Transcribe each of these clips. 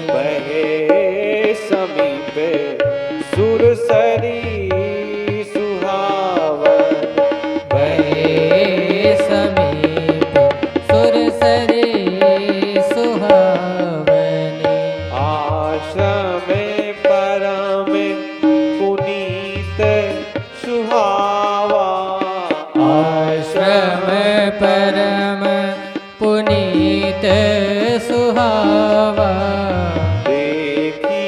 बहे समीप सुरसरी सुहावन, बहे समीप सुरसरी सुहावन। आश्रम परम पुनीत सुहावा, आश्रम परम पुनीत सुहावा। देखी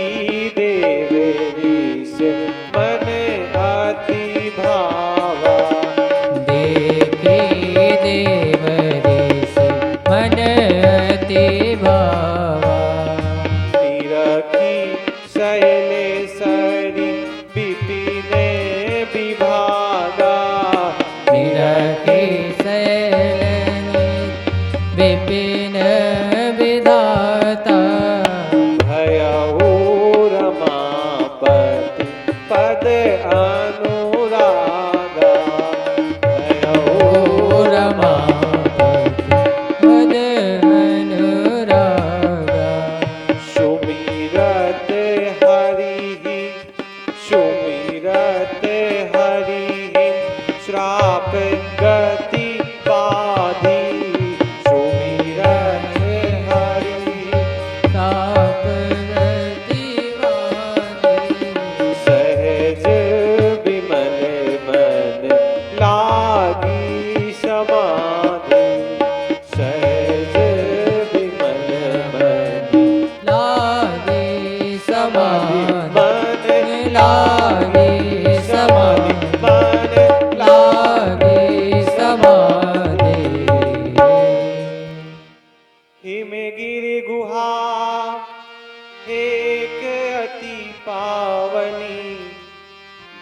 देवरी से मन अति भावा, देखी देवरीश मन अति भावा। निरखी शैलेशरी विपिन विभागा, निरखी शैलनि विपिन विधाता। भयउ रमापति पद अनुरागा, भयउ रमापति पद अनुरागा। सुमिरत हरि, सुमिरत हरि श्राप गति बाधी, सुमिरत हरि ताप गतिवादी। सहज विमल मन लागी समाधि, सहज विमल मन लागे समाधि मन लागे समाधि मन लागे समाधि। हिमगिरि गुहा एक अति पावनी,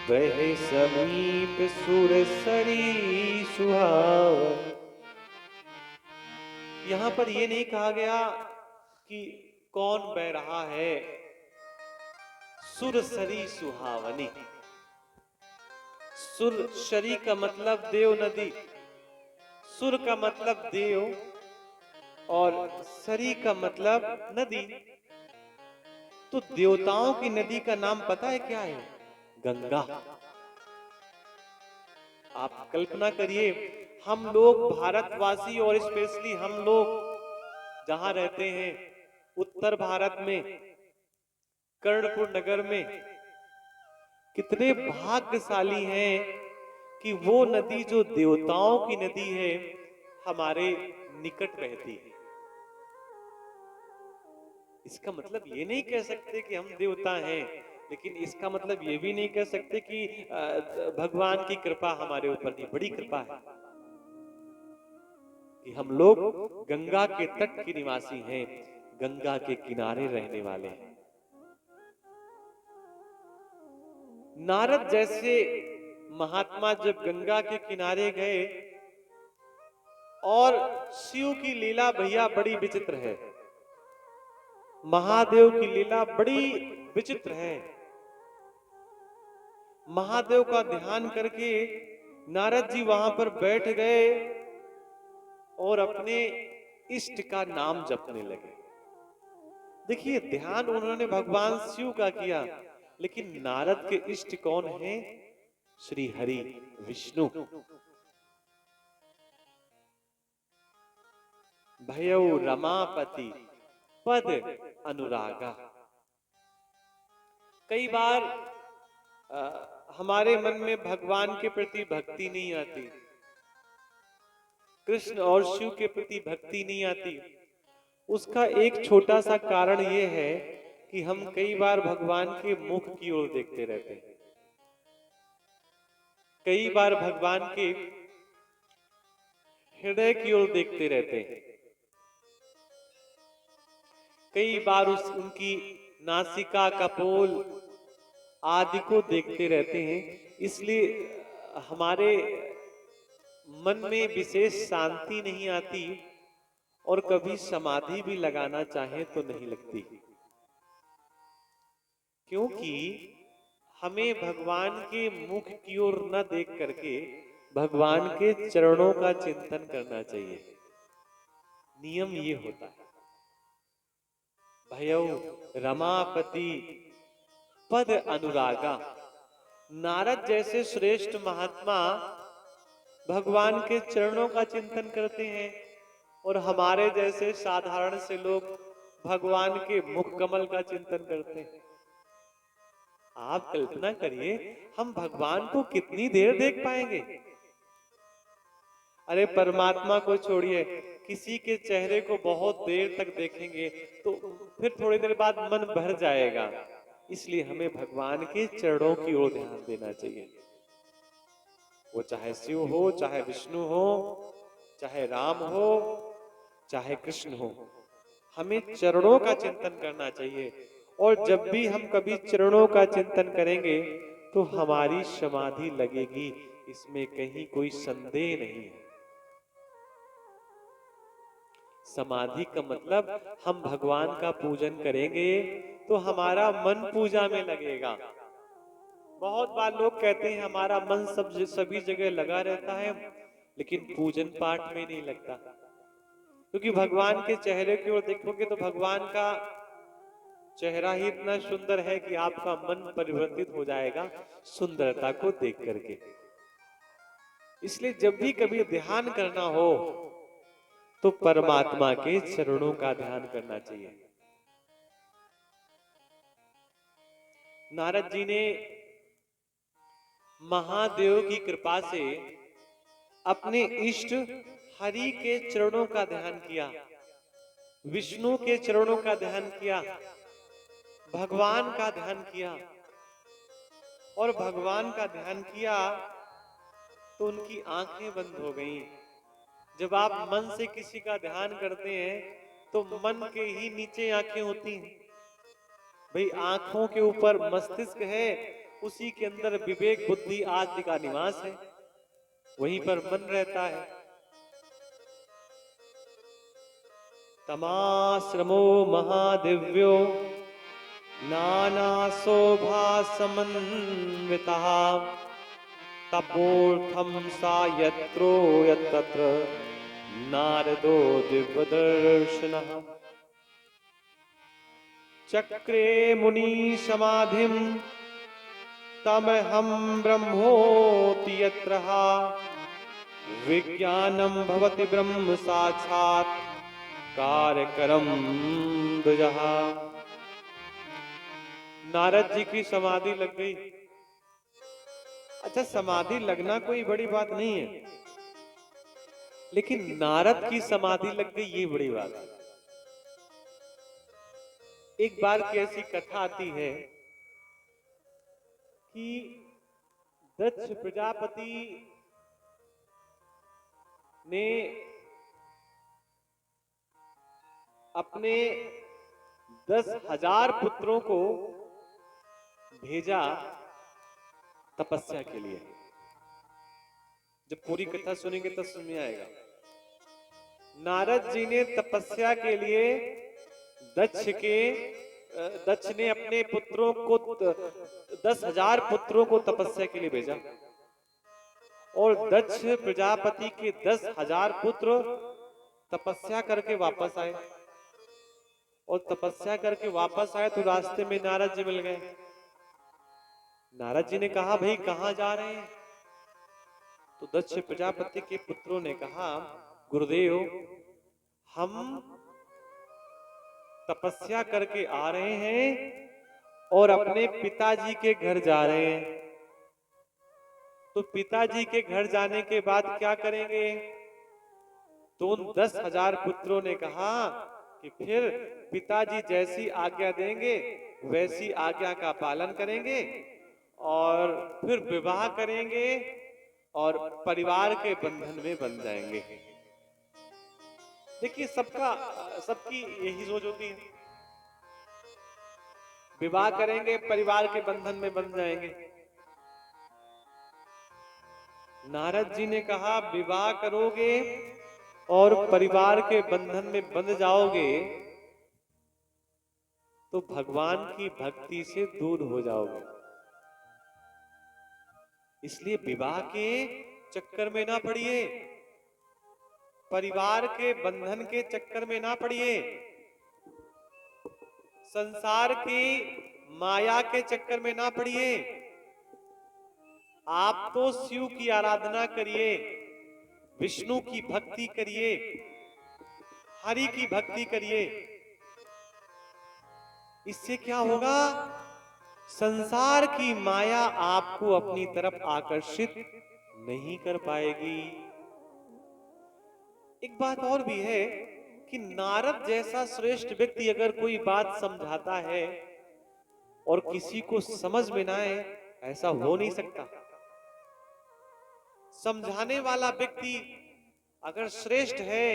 वह समीप सुरसरी सुहावन। यहाँ पर ये नहीं कहा गया कि कौन बह रहा है, सुरसरी सुहावनी। सुरसरी का मतलब देव नदी, सुर का मतलब देव और सरी का मतलब नदी। तो देवताओं की नदी का नाम पता है क्या है? गंगा। आप कल्पना करिए, हम लोग भारतवासी और स्पेशली हम लोग जहां रहते हैं उत्तर भारत में कर्णपुर नगर में, कितने भाग्यशाली हैं कि वो नदी जो देवताओं की नदी है हमारे निकट बहती है। इसका मतलब ये नहीं कह सकते कि हम देवता हैं, लेकिन इसका मतलब ये भी नहीं कह सकते कि भगवान की कृपा हमारे ऊपर नहीं, बड़ी कृपा है कि हम लोग गंगा के तट के निवासी हैं, गंगा के किनारे रहने वाले हैं। नारद जैसे महात्मा जब गंगा के किनारे गए, और शिव की लीला भैया बड़ी विचित्र है, महादेव की लीला बड़ी विचित्र है। महादेव का ध्यान करके नारद जी वहां पर बैठ गए और अपने इष्ट का नाम जपने लगे। देखिए, ध्यान उन्होंने भगवान शिव का किया, लेकिन नारद के इष्ट कौन हैं? श्री हरि विष्णु। भयउ रमापति पद अनुरागा। कई बार हमारे मन में भगवान के प्रति भक्ति नहीं आती, कृष्ण और शिव के प्रति भक्ति नहीं आती। उसका एक छोटा सा कारण यह है कि हम कई बार भगवान के मुख की ओर देखते रहते हैं, कई बार भगवान के हृदय की ओर देखते रहते हैं, कई बार उनकी नासिका, कपोल आदि को देखते रहते हैं। इसलिए हमारे मन में विशेष शांति नहीं आती, और कभी समाधि भी लगाना चाहे तो नहीं लगती, क्योंकि हमें भगवान के मुख की ओर न देख करके भगवान के चरणों का चिंतन करना चाहिए। नियम ये होता है। भयौ रमापति पद अनुरागा। नारद जैसे श्रेष्ठ महात्मा भगवान के चरणों का चिंतन करते हैं और हमारे जैसे साधारण से लोग भगवान के मुख कमल का चिंतन करते हैं। आप कल्पना करिए हम भगवान को कितनी देर देख पाएंगे। अरे परमात्मा को छोड़िए, किसी के चेहरे को बहुत देर तक देखेंगे तो फिर थोड़ी देर बाद मन भर जाएगा। इसलिए हमें भगवान के चरणों की ओर ध्यान देना चाहिए। वो चाहे शिव हो, चाहे विष्णु हो, चाहे राम हो, चाहे कृष्ण हो, हमें चरणों का चिंतन करना चाहिए। और जब भी हम कभी चरणों का चिंतन करेंगे तो हमारी समाधि लगेगी, इसमें कहीं कोई संदेह नहीं है। समाधि का मतलब हम भगवान का पूजन करेंगे तो हमारा मन पूजा में लगेगा। बहुत बार लोग कहते हैं हमारा मन सभी जगह लगा रहता है लेकिन पूजन पाठ में नहीं लगता। क्योंकि भगवान के चेहरे की ओर देखोगे तो भगवान का चेहरा ही इतना सुंदर है कि आपका मन परिवर्तित हो जाएगा सुंदरता को देख करके। इसलिए जब भी कभी ध्यान करना हो तो परमात्मा के चरणों का ध्यान करना चाहिए। नारद जी ने महादेव की कृपा से अपने इष्ट हरि के चरणों का ध्यान किया, विष्णु के चरणों का ध्यान किया, भगवान का ध्यान किया। और भगवान का ध्यान किया तो उनकी आंखें बंद हो गईं। जब आप मन से किसी का ध्यान करते हैं तो मन के ही नीचे आंखें होती हैं। भाई आंखों के ऊपर मस्तिष्क है, उसी के अंदर विवेक बुद्धि आदि का निवास है, वहीं पर मन रहता है। तमाश्रमो महादिव्यो नाना शोभा समन्वितः तपोर्थम सा यत्रो यत्र नारदो दिव्यदर्शनः चक्रे मुनि समाधिम तमहम ब्रह्मोति यत्र विज्ञानम भवति ब्रह्म साक्षात् कार्यकरम द्विजः। नारद जी की समाधि लग गई। अच्छा, समाधि लगना कोई बड़ी बात नहीं है, लेकिन नारद की समाधि लग गई ये बड़ी बात है। एक बार की ऐसी कथा आती है कि दक्ष प्रजापति ने अपने 10,000 पुत्रों को भेजा तपस्या के लिए। जब पूरी कथा सुनेंगे तब समझ में आएगा। नारद जी ने तपस्या के लिए दक्ष ने अपने पुत्रों को 10,000 पुत्रों को तपस्या के लिए भेजा। और दक्ष प्रजापति के 10,000 पुत्र तपस्या करके वापस आए। और तपस्या करके वापस आए तो रास्ते में नारद जी मिल गए। नारद जी ने कहा भाई कहां जा रहे हैं? तो दक्ष प्रजापति के पुत्रों ने कहा गुरुदेव हम तपस्या करके आ रहे हैं और अपने पिताजी के घर जा रहे हैं। तो पिताजी के घर जाने के बाद क्या करेंगे? तो उन 10,000 पुत्रों ने कहा कि फिर पिताजी जैसी आज्ञा देंगे वैसी आज्ञा का पालन करेंगे और फिर विवाह करेंगे और परिवार के बंधन में बंध जाएंगे। देखिए सबकी यही सोच होती है, विवाह करेंगे परिवार के बंधन में बंध जाएंगे। नारद जी ने कहा विवाह करोगे और परिवार के बंधन में बंध जाओगे तो भगवान की भक्ति से दूर हो जाओगे। इसलिए विवाह के चक्कर में ना पड़िए, परिवार के बंधन के चक्कर में ना पड़िए। संसार की माया के चक्कर में ना पड़िए। आप तो शिव की आराधना करिए, विष्णु की भक्ति करिए, हरि की भक्ति करिए। इससे क्या होगा? संसार की माया आपको अपनी तरफ आकर्षित नहीं कर पाएगी। एक बात और भी है कि नारद जैसा श्रेष्ठ व्यक्ति अगर कोई बात समझाता है और किसी को समझ में ना आए, ऐसा हो नहीं सकता। समझाने वाला व्यक्ति अगर श्रेष्ठ है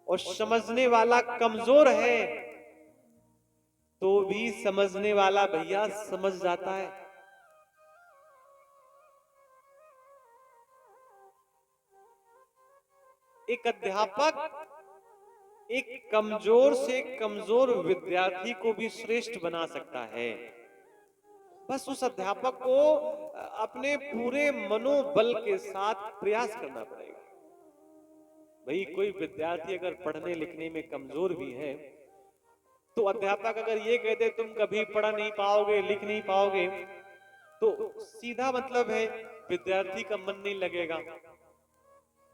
और समझने वाला कमजोर है, तो भी समझने वाला भैया समझ जाता है। एक अध्यापक एक कमजोर से कमजोर विद्यार्थी को भी श्रेष्ठ बना सकता है। बस उस अध्यापक को अपने पूरे मनोबल के साथ प्रयास करना पड़ेगा। भाई कोई विद्यार्थी अगर पढ़ने लिखने में कमजोर भी है, तो अध्यापक अगर ये कह दे तुम कभी पढ़ नहीं पाओगे, लिख नहीं पाओगे, तो सीधा मतलब है विद्यार्थी का मन नहीं लगेगा।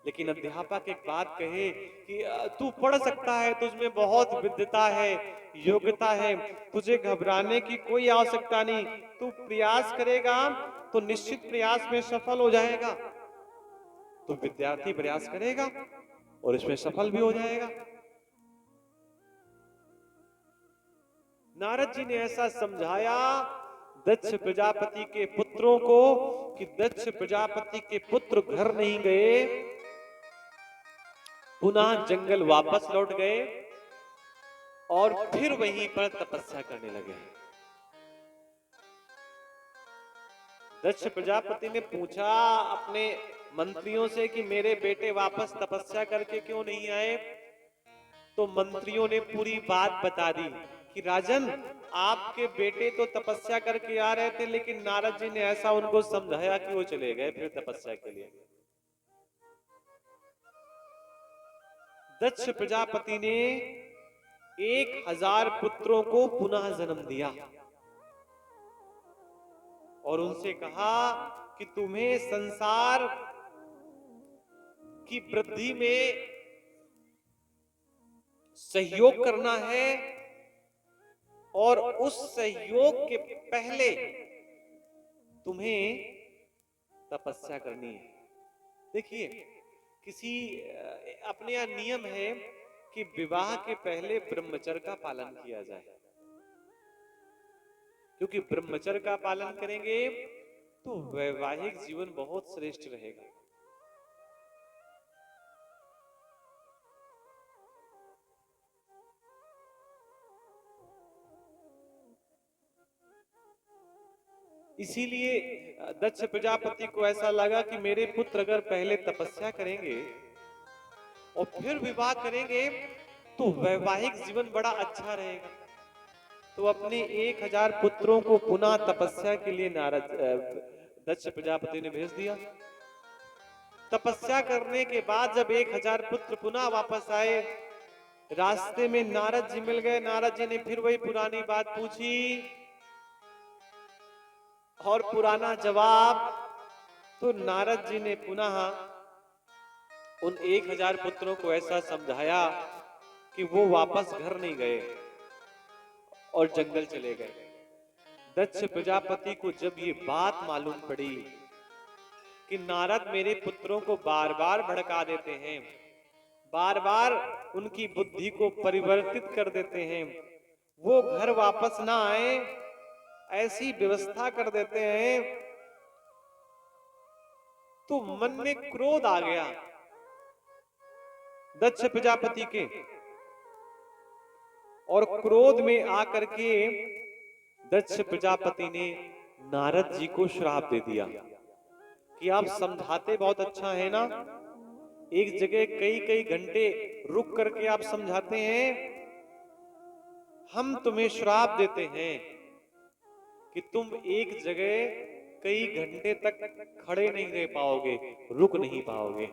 लेकिन अध्यापक एक बात कहे कि तू पढ़ सकता है, तुझमें बहुत विद्वता है, योग्यता है, तुझे घबराने की कोई आवश्यकता नहीं, तू प्रयास करेगा तो निश्चित प्रयास में सफल हो जाएगा। तो विद्यार्थी प्रयास करेगा और इसमें सफल भी हो जाएगा। नारद जी ने ऐसा समझाया दक्ष प्रजापति के पुत्रों को कि दक्ष प्रजापति के पुत्र घर नहीं गए, पुनः जंगल वापस लौट गए और फिर वहीं पर तपस्या करने लगे। दक्ष प्रजापति ने पूछा अपने मंत्रियों से कि मेरे बेटे वापस तपस्या करके क्यों नहीं आए? तो मंत्रियों ने पूरी बात बता दी कि राजन, आपके बेटे तो तपस्या करके आ रहे थे, लेकिन नारद जी ने ऐसा उनको समझाया कि वो चले गए फिर तपस्या के लिए। दक्ष प्रजापति ने 1000 पुत्रों को पुनः जन्म दिया और उनसे कहा कि तुम्हें संसार की वृद्धि में सहयोग करना है और उस सहयोग के पहले तुम्हें तपस्या करनी है। देखिए, किसी अपने यहाँ नियम है कि विवाह के पहले ब्रह्मचर्य का पालन किया जाए, क्योंकि ब्रह्मचर्य का पालन करेंगे तो वैवाहिक जीवन बहुत श्रेष्ठ रहेगा। इसीलिए दक्ष प्रजापति को ऐसा लगा कि मेरे पुत्र अगर पहले तपस्या करेंगे और फिर विवाह करेंगे तो वैवाहिक जीवन बड़ा अच्छा रहेगा। तो अपने 1000 पुत्रों को पुनः तपस्या के लिए दक्ष प्रजापति ने भेज दिया। तपस्या करने के बाद जब 1000 पुत्र पुनः वापस आए, रास्ते में नारद जी मिल गए। नारद जी ने फिर वही पुरानी बात पूछी और पुराना जवाब। तो नारद जी ने पुनः उन 1000 पुत्रों को ऐसा समझाया कि वो वापस घर नहीं गए और जंगल चले गए। दक्ष प्रजापति को जब ये बात मालूम पड़ी कि नारद मेरे पुत्रों को बार बार भड़का देते हैं, बार बार उनकी बुद्धि को परिवर्तित कर देते हैं, वो घर वापस ना आए ऐसी व्यवस्था कर देते हैं, तो मन में क्रोध आ गया दक्ष प्रजापति के। और क्रोध में आकर के दक्ष प्रजापति ने नारद जी को श्राप दे दिया कि आप समझाते बहुत अच्छा है ना, एक जगह कई कई घंटे रुक करके आप समझाते हैं, हम तुम्हें श्राप देते हैं कि तुम एक जगह कई घंटे तक खड़े नहीं रह पाओगे, रुक नहीं पाओगे।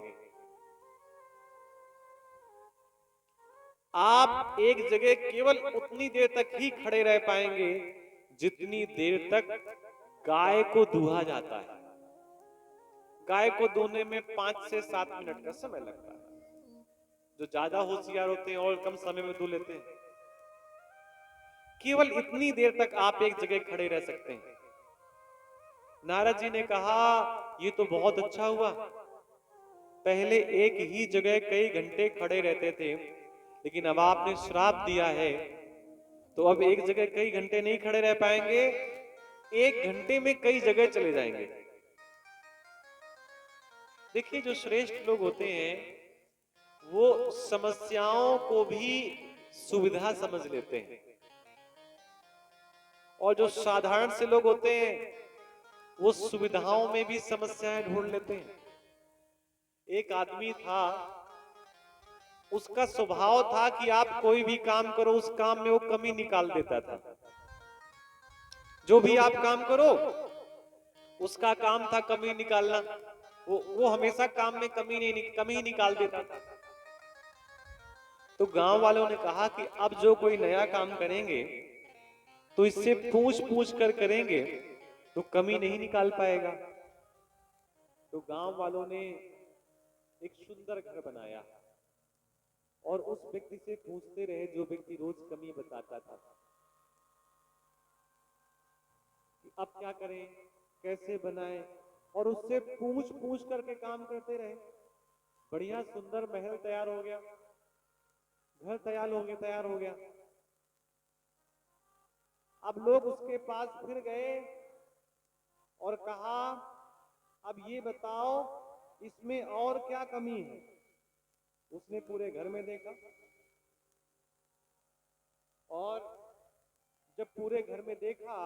आप एक जगह केवल उतनी देर तक ही खड़े रह पाएंगे जितनी देर तक गाय को दूहा जाता है। गाय को दूहने में 5 से 7 मिनट का समय लगता है। जो ज्यादा होशियार होते हैं और कम समय में दूह लेते हैं। केवल इतनी देर तक आप एक जगह खड़े रह सकते हैं। नारद जी ने कहा, ये तो बहुत अच्छा हुआ। पहले एक ही जगह कई घंटे खड़े रहते थे, लेकिन अब आपने श्राप दिया है, तो अब एक जगह कई घंटे नहीं खड़े रह पाएंगे, 1 घंटे में कई जगह चले जाएंगे। देखिए, जो श्रेष्ठ लोग होते हैं वो समस्याओं को भी सुविधा समझ लेते हैं, और जो साधारण से लोग होते हैं वो सुविधाओं में भी समस्याएं ढूंढ लेते हैं। एक आदमी था, उसका स्वभाव था कि आप कोई भी काम करो उस काम में वो कमी निकाल देता था। जो भी आप काम करो उसका काम था कमी निकालना। वो हमेशा काम में कमी ही निकाल देता था। तो गांव वालों ने कहा कि अब जो कोई नया काम करेंगे तो इससे पूछ पूछ कर करेंगे तो कमी नहीं निकाल पाएगा। तो गांव वालों ने एक सुंदर घर बनाया और उस व्यक्ति से पूछते रहे जो व्यक्ति रोज कमी बताता था कि अब क्या करें, कैसे बनाएं, और उससे पूछ पूछ करके काम करते रहे। बढ़िया सुंदर महल तैयार हो गया, घर तैयार हो गया। अब लोग उसके पास फिर गए और कहा, अब ये बताओ इसमें और क्या कमी है। उसने पूरे घर में देखा और जब पूरे घर में देखा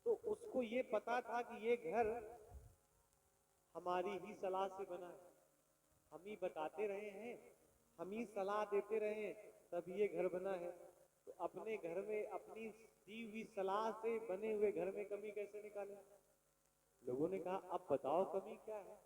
तो उसको ये पता था कि ये घर हमारी ही सलाह से बना है। हम ही बताते रहे हैं, हम ही सलाह देते रहे हैं, तब ये घर बना है। तो अपने घर में अपनी दी हुई सलाह से बने हुए घर में कमी कैसे निकालें? लोगों ने कहा, अब बताओ कमी क्या है।